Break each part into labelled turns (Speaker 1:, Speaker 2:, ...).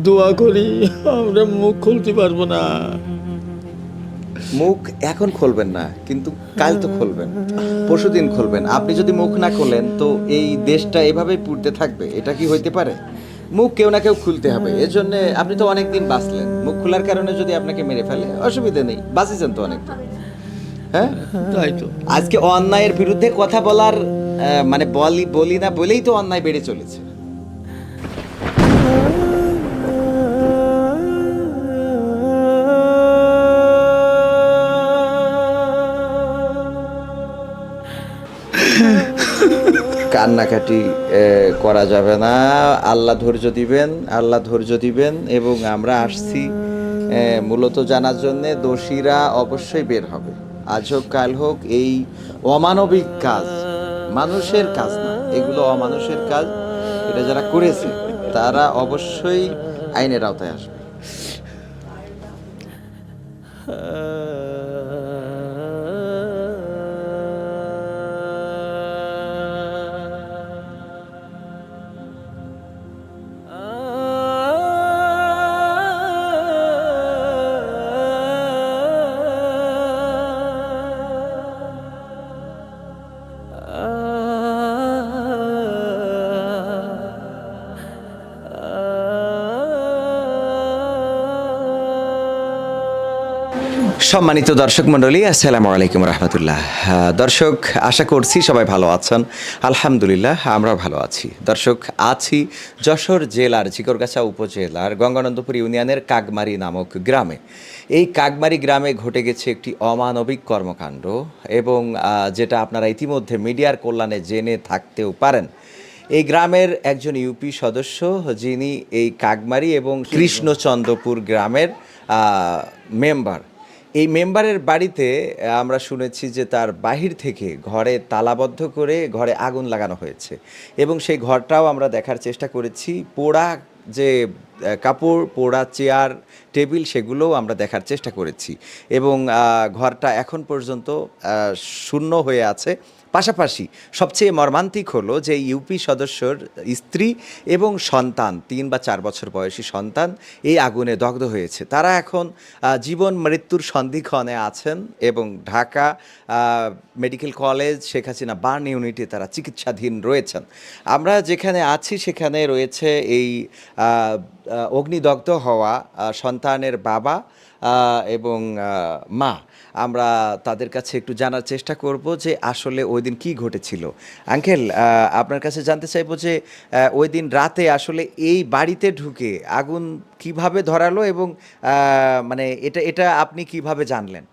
Speaker 1: দোয়া করি আমরা মুখ খুলতে পারবো না।
Speaker 2: মুখ এখন খুলবেন না, কিন্তু কাল তো খুলবেন, পরশুদিন খুলবেন। আপনি যদি মুখ না খোলেন তো এই দেশটা এভাবেই পুড়তে থাকবে। এটা কি হইতে পারে? মুখ কেউ না কেউ খুলতে হবে। এর জন্য আপনি তো অনেক দিন বাঁচলেন, মুখ খোলার কারণে যদি আপনাকে মেরে ফেলে অসুবিধা নেই, বাঁচিয়েছেন তো অনেক দিন। হ্যাঁ,
Speaker 1: তাই তো।
Speaker 2: আজকে অন্যায়ের বিরুদ্ধে কথা বলার মানে বলি বলি না বলেই তো অন্যায় বেড়ে চলেছে। কান্নাকাটি করা যাবে না। আল্লাহ ধৈর্য দিবেন, আল্লাহ ধৈর্য দিবেন। এবং আমরা আসছি মূলত জানার জন্যে দোষীরা অবশ্যই বের হবে। আজ হোক কাল হোক, এই অমানবিক কাজ মানুষের কাজ না, এগুলো অমানুষের কাজ। এটা যারা করেছে তারা অবশ্যই আইনের আওতায় আসবে। সম্মানিত দর্শক মণ্ডলী, আসসালামু আলাইকুম রহমতুল্লাহ। দর্শক, আশা করছি সবাই ভালো আছেন। আলহামদুলিল্লাহ আমরা ভালো আছি। দর্শক, আছি যশোর জেলার ঝিকরগাছা উপজেলার গঙ্গানন্দপুর ইউনিয়নের কাকমারি নামক গ্রামে। এই কাকমারি গ্রামে ঘটে গেছে একটি অমানবিক কর্মকাণ্ড, এবং যেটা আপনারা ইতিমধ্যে মিডিয়ার কল্যাণে জেনে থাকতেও পারেন। এই গ্রামের একজন ইউপি সদস্য, যিনি এই কাকমারি এবং কৃষ্ণচন্দ্রপুর গ্রামের মেম্বার। এই মেম্বারের বাড়িতে আমরা শুনেছি যে তার বাহির থেকে ঘরে তালাবদ্ধ করে ঘরে আগুন লাগানো হয়েছে, এবং সেই ঘরটাও আমরা দেখার চেষ্টা করেছি। পোড়া যে কাপড়, পোড়া চেয়ার টেবিল, সেগুলোও আমরা দেখার চেষ্টা করেছি, এবং ঘরটা এখন পর্যন্ত শূন্য হয়ে আছে। পাশাপাশি সবচেয়ে মর্মান্তিক হলো যে ইউপি সদস্যর স্ত্রী এবং সন্তান, 3 বা 4 বছর বয়সী সন্তান এই আগুনে দগ্ধ হয়েছে। তারা এখন জীবন মৃত্যুর সন্ধিক্ষণে আছেন, এবং Dhaka medical college Sheikh Hasina burn ইউনিটে তারা চিকিৎসাধীন রয়েছেন। আমরা যেখানে আছি সেখানে রয়েছে এই অগ্নিদগ্ধ হওয়া সন্তানের বাবা এবং মা। আমরা তাদের কাছে একটু জানার চেষ্টা করব যে আসলে ওই দিন কী ঘটেছিল। আঙ্কেল, আপনার কাছে জানতে চাইবো যে ওই দিন রাতে আসলে এই বাড়িতে ঢুকে আগুন কিভাবে ধরালো, এবং মানে এটা আপনি কিভাবে জানলেন?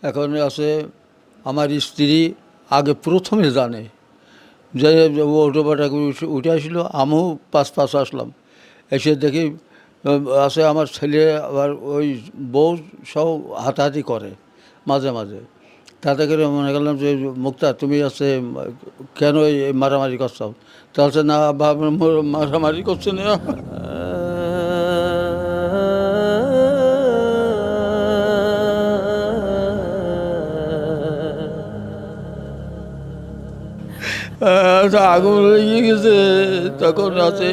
Speaker 1: এখন আছে আমার স্ত্রী আগে প্রথমে জানে যে ও অটোপাটা উঠে আসলো, আমিও পাশ আসলাম। এসে দেখি আছে আমার ছেলে আবার ওই বউ সব হাতাহাতি করে মাঝে মাঝে। তাতে করে মনে করলাম যে মুক্তা তুমি আছে কেন এই মারামারি করছো? তাহলে না মারামারি করছে না। আগুন লেগে গেছে। তখন আছে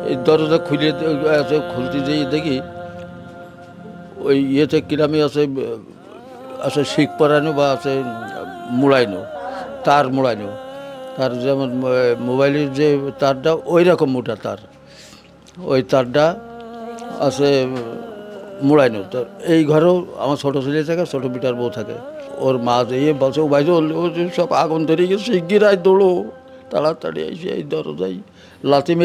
Speaker 1: এই দরজা খুলে আছে, খুলতে যেয়ে দেখি ওই ইয়েতে কিরামে আছে আছে শিখ পরানো বা আছে মুড়াইনো, তার মুড়াইনো। তার যেমন মোবাইলের যে তারটা ওই রকম মোটা তার, ওই তারটা আছে মুড়াইনো। তো এই ঘরেও আমার ছোটো ছেলে থাকে, ছোটো বিটার বউ থাকে। ওর মা যেয়ে বলছে ও ভাই ও সব আগুন ধরে গেছে, শিগগিরাই দৌড়ো, তাড়াতাড়ি এসে এই দরজায় লাথি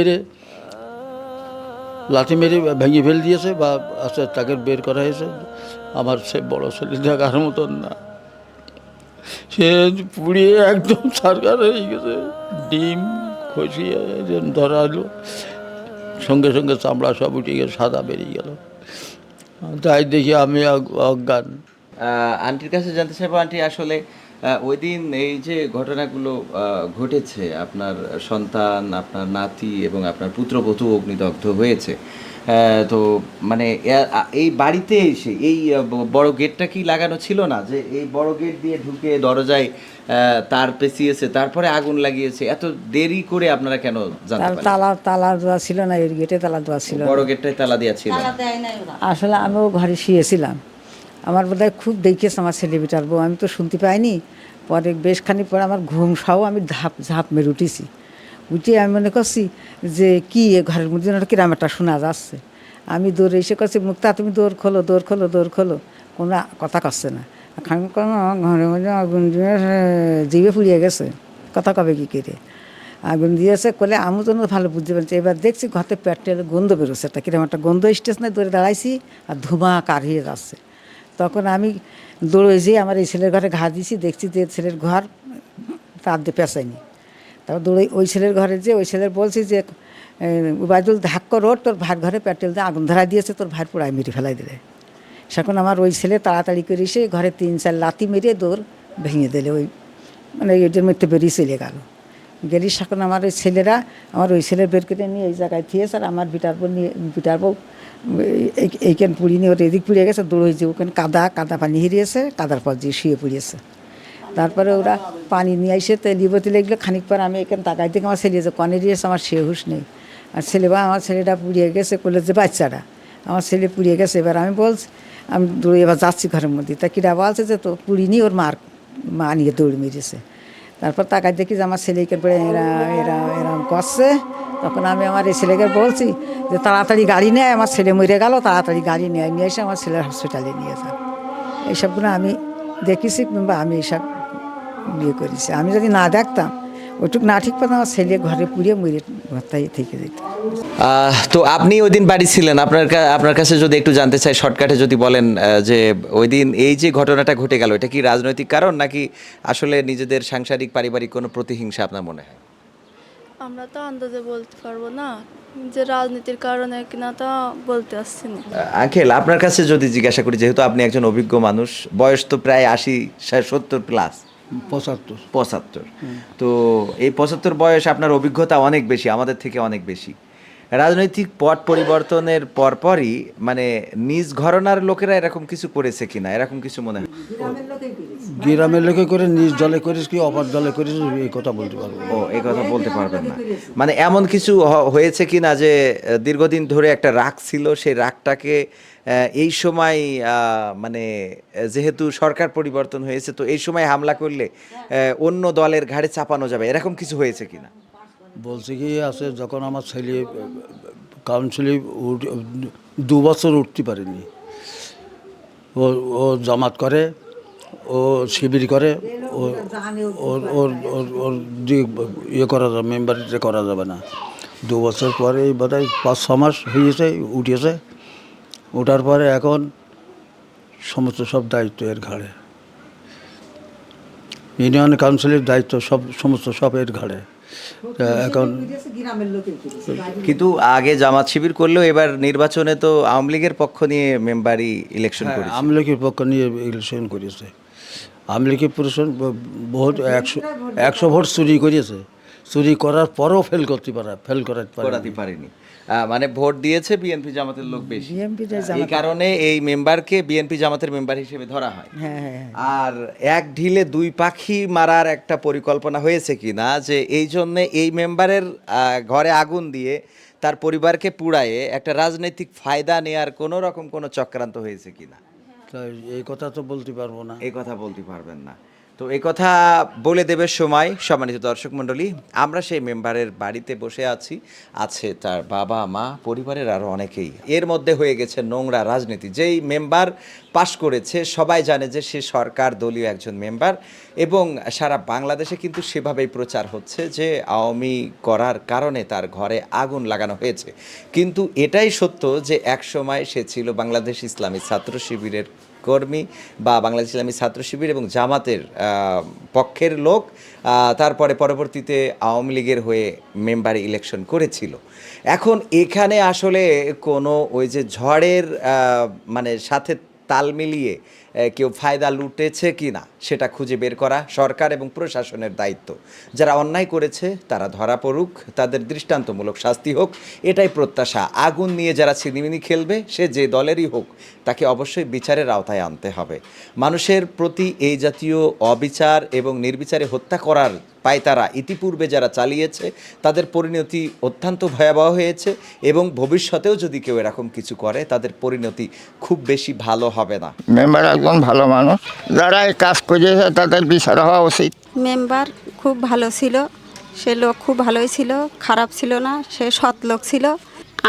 Speaker 1: মেরে ভেঙে ফেল দিয়েছে, বা আচ্ছা তাকে বের করা হয়েছে। আমার সে বড় ছেলে দেখার মতন না, সে পুড়িয়ে একদম সারকার হয়ে গেছে। ডিম খসিয়ে ধরা হলো, সঙ্গে সঙ্গে চামড়া সব উঠে গেছে, সাদা বেরিয়ে গেল। তাই দেখি আমি অজ্ঞান।
Speaker 2: আন্টির কাছে জানতে চাইবো, আন্টি আসলে ওই দিন এই যে ঘটনাগুলো ঘটেছে, আপনার সন্তান, আপনার নাতি এবং আপনার পুত্রবধূ অগ্নিদগ্ধ হয়েছে, তো মানে এই বাড়িতে এসে এই বড় গেটটা কি লাগানো ছিল না, যে এই বড় গেট দিয়ে ঢুকে দরজায় তার পেঁচিয়েছে, তারপরে আগুন লাগিয়েছে, এত দেরি করে আপনারা কেন জানতে
Speaker 3: তার
Speaker 2: পারলেন?
Speaker 3: তালা দেওয়া ছিল না, এর গেটে তালা দেওয়া ছিল না।
Speaker 2: বড় গেটটায় তালা দিয়েছিল।
Speaker 3: আসলে আমিও ঘরে শুয়েছিলাম, আমার বোধহয় খুব দেখেছে আমার ছেলে বেটার বউ, আমি তো শুনতে পাইনি। পরে বেশ খানিক পরে আমার ঘুম সহ আমি ঝাঁপ মেরে উঠেছি। উঠে আমি মনে করছি যে কি এ ঘরের মধ্যে যেন কিরম একটা শোনা যাচ্ছে। আমি দৌড়ে এসে করছি, মুক্তা তুমি দৌড় খোলো, দৌড় খোলো, দৌড় খোলো। কোনো কথা করছে না। খান ঘরের মধ্যে আগুন দিয়ে জিভে পুড়িয়ে গেছে, কথা কবে কী করে আগুন দিয়েছে করলে আমি তো ভালো বুঝতে পারছি। এবার দেখছি ঘরতে পেট্রোল গন্ধ বেরোচ্ছে, একটা কিরম একটা গন্ধ স্টেশনে দৌড়ে দাঁড়াইছি আর ধোঁয়া কার হয়ে যাচ্ছে। তখন আমি দৌড়ে যেয়ে আমার এই ছেলের ঘরে ঘা দিয়েছি, দেখছি যে ছেলের ঘর তার দিয়ে পেঁচায়নি। তারপর দৌড়ে ওই ছেলের ঘরে যে ওই ছেলের বলছি যে উবায়দুল ধাক্কা রোড, তোর ভাইয়ের ঘরে পেট্রোল দিয়ে আগুন ধরা দিয়েছে, তোর ভাইয়ের পোড়ায় মেরে ফেলাই দিলে। সেখন আমার ওই ছেলে তাড়াতাড়ি করে এসে ঘরে 3-4 লাথি মেরে দৌড় ভেঙে দিলে, ওই মানে এটার মধ্যে বেরিয়ে চলে গেল। গেলি সেখন আমার ওই ছেলেরা আমার ওই ছেলের বের করে নিয়ে এই জায়গায় থিয়েছে, আর আমার বিটার বউ এইখান পুড়ি নিয়ে ওর এদিক পুড়িয়ে গেছে, দৌড় হয়েছে ওখানে কাদা পানি হেরিয়েছে, কাদার পর দিয়ে শুয়ে পড়িয়েছে। তারপরে ওরা পানি নিয়ে এসে লিবতে লেগলো। খানিক পর আমি এখানে তাকাই থেকে আমার ছেলে যে কনে দিয়েছে, আমার সে হুশ নেই। আর আমার ছেলেটা পুড়িয়ে গেছে, করলে যে বাচ্চাটা আমার ছেলে পুড়িয়ে গেছে। এবার আমি বলছি, আমি দৌড়ে এবার যাচ্ছি ঘরের মধ্যে, তা কিরা বলছে যে তো পুড়িনি, ওর মা নিয়ে দৌড় মেরেছে। তারপর তাকাই দেখি যে আমার ছেলেকে পরে এরম করছে। তখন আমি আমার এই ছেলেকে বলছি যে তাড়াতাড়ি গাড়ি নেয়, আমার ছেলে মরে গেল, তাড়াতাড়ি গাড়ি নিয়ে এসে আমার ছেলের হসপিটালে নিয়ে যান। এইসবগুলো আমি দেখেছি, কিংবা আমি এইসব করেছি। আমি যদি না দেখতাম, ওইটুকু না ঠিক পেতাম, আমার ছেলে ঘরে পুড়িয়ে মরে ঘরটাই থেকে যেত।
Speaker 2: তো আপনি ওই দিন বাড়ি ছিলেন, আপনার কাছে যদি একটু জানতে চাই শর্টকাটে যদি বলেন, যে ওই দিন এই যে ঘটনাটা ঘটে গেল, এটা কি রাজনৈতিক কারণ নাকি আসলে নিজেদের সাংসারিক পারিবারিক কোনো প্রতিহিংসা আপনার মনে হয়?
Speaker 4: আমরা তো আন্দাজে বলতে পারবো না যে রাজনীতির কারণে কিনা, তা বলতে আসছি না।
Speaker 2: আঙ্কেল, আপনার কাছে যদি জিজ্ঞাসা করি, যেহেতু আপনি একজন অভিজ্ঞ মানুষ, বয়স তো প্রায় 80-70 প্লাস,
Speaker 1: 75।
Speaker 2: তো এই 75 বয়স, আপনার অভিজ্ঞতা অনেক বেশি, আমাদের থেকে অনেক বেশি। রাজনৈতিক পট পরিবর্তনের পরপরই মানে নিজ ঘরানার লোকেরা এরকম কিছু করেছে কিনা, এরকম কিছু মনে হয়?
Speaker 1: গ্রামের লোকে করে নিজ দলে করিস কি অপর দলে করিস, এই কথা বলতে পারবো না।
Speaker 2: ও, এই কথা বলতে পারবেন না। মানে এমন কিছু হয়েছে কিনা যে দীর্ঘদিন ধরে একটা রাগ ছিল, সেই রাগটাকে এই সময় মানে যেহেতু সরকার পরিবর্তন হয়েছে, তো এই সময় হামলা করলে অন্য দলের ঘাড়ে চাপানো যাবে, এরকম কিছু হয়েছে কিনা?
Speaker 1: বলছে কি আছে, যখন আমার ছেলে কাউন্সিলে 2 বছর উঠতে পারেনি, ও ও জামাত করে, ও শিবির করে, ওর ওর ওর ওর ইয়ে করা যাবে, মেম্বারিতে করা যাবে না। 2 বছর পরে বোধহয় 5-6 মাস হয়েছে, উঠেছে। ওঠার পরে এখন সমস্ত সব দায়িত্ব এর ঘাড়ে, ইউনিয়ন কাউন্সিলের দায়িত্ব সমস্ত সব এর ঘাড়ে। এখন
Speaker 2: কিন্তু আগে জামাত শিবির করলেও এবার নির্বাচনে তো আওয়ামী লীগের পক্ষ নিয়ে মেম্বারি ইলেকশন করেছে।
Speaker 1: আওয়ামী লীগের পক্ষ নিয়ে ইলেকশন করেছে। আওয়ামী লীগের পুরুষ বহুত 100 ভোট চুরি করেছে, চুরি করার পরও ফেল করাতে
Speaker 2: পারেনি। মানে ভোট দিয়েছে বিএনপি জামাতের লোক বেশি,
Speaker 3: বিএনপিতে
Speaker 2: এই কারণে এই মেম্বারকে বিএনপি জামাতের মেম্বার হিসেবে ধরা হয়।
Speaker 3: হ্যাঁ।
Speaker 2: আর এক ঢিলে 2 পাখি মারার একটা পরিকল্পনা হয়েছে কিনা, যে এই জন্যে এই মেম্বারের ঘরে আগুন দিয়ে তার পরিবারকে পুড়ায়ে একটা রাজনৈতিক ফায়দা নেয়ার কোনো রকম কোনো চক্রান্ত হয়েছে কিনা,
Speaker 1: তাই এই কথা তো বলতে পারবো না।
Speaker 2: এই কথা বলতে পারবেন না। তো এই কথা বলে দেবে সময়। সম্মানিত দর্শক মণ্ডলী, আমরা সেই মেম্বারের বাড়িতে বসে আছি, আছে তার বাবা মা, পরিবারের আরও অনেকেই। এর মধ্যে হয়ে গেছে নোংরা রাজনীতি। যেই মেম্বার পাশ করেছে সবাই জানে যে সে সরকার দলীয় একজন মেম্বার, এবং সারা বাংলাদেশে কিন্তু সেভাবেই প্রচার হচ্ছে যে আওয়ামী করার কারণে তার ঘরে আগুন লাগানো হয়েছে। কিন্তু এটাই সত্য যে এক সময় সে ছিল বাংলাদেশ ইসলামী ছাত্র শিবিরের কর্মী, বা বাংলাদেশ ইসলামী ছাত্র শিবির এবং জামাতের পক্ষের লোক, তারপরে পরবর্তীতে আওয়ামী লীগের হয়ে মেম্বারে ইলেকশন করেছিল। এখন এখানে আসলে কোনো ওই যে ঝড়ের মানে সাথে তাল মিলিয়ে কেউ ফায়দা লুটেছে কি না সেটা খুঁজে বের করা সরকার এবং প্রশাসনের দায়িত্ব। যারা অন্যায় করেছে তারা ধরা পড়ুক, তাদের দৃষ্টান্তমূলক শাস্তি হোক, এটাই প্রত্যাশা। আগুন নিয়ে যারা ছিনিমিনি খেলবে সে যে দলেরই হোক তাকে অবশ্যই বিচারের আওতায় আনতে হবে। মানুষের প্রতি এই জাতীয় অবিচার এবং নির্বিচারে হত্যা করার পায়তারা ইতিপূর্বে যারা চালিয়েছে তাদের পরিণতি অত্যন্ত ভয়াবহ হয়েছে এবং ভবিষ্যতেও যদি কেউ এরকম কিছু করে তাদের পরিণতি খুব বেশি ভালো হবে না।
Speaker 5: মেম্বার একজন ভালো মানুষ, যারা এই কাজ করেছে তাদের বিচার হওয়া উচিত।
Speaker 6: মেম্বার খুব ভালো ছিল, সে লোক খুব ভালোই ছিল, খারাপ ছিল না, সে সৎ লোক ছিল।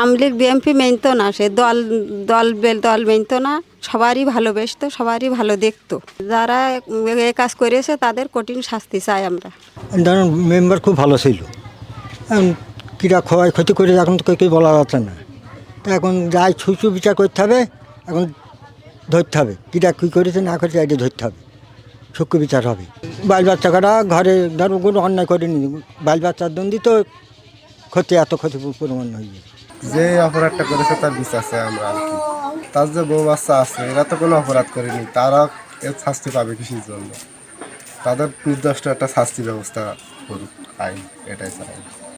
Speaker 6: আমলিগ বিএমপি মেনতো না, সে দল মেনতো না, সবারই ভালোবেসতো, সবারই ভালো দেখতো। যারা এ কাজ করেছে তাদের কঠিন শাস্তি চাই আমরা।
Speaker 7: ধরুন মেম্বার খুব ভালো ছিল, এখন কীরা ক্ষয়ক্ষতি করে এখন তো কেউ বলা যাচ্ছে না। তা এখন যাই ছুঁচু বিচার করতে হবে, এখন ধরতে হবে কীরা কী করেছে না করেছে এটা ধরতে হবে, সূক্ষ্ম বিচার হবে। বাল বাচ্চারা ঘরে ধরো কোনো অন্যায় করেনি, বাল বাচ্চার দ্বন্দ্বী তো এত ক্ষতি পরিমাণ হয়ে যায়।
Speaker 8: যে অপরাধটা করেছে তার বিচার চাই আমরা আর কি। তার যে বউ বাচ্চা আছে এরা তো কোনো অপরাধ করেনি, তারা এর শাস্তি পাবে কিসের জন্য? তাদের নির্দিষ্ট একটা শাস্তি ব্যবস্থা করুক আইন, এটাই চাই।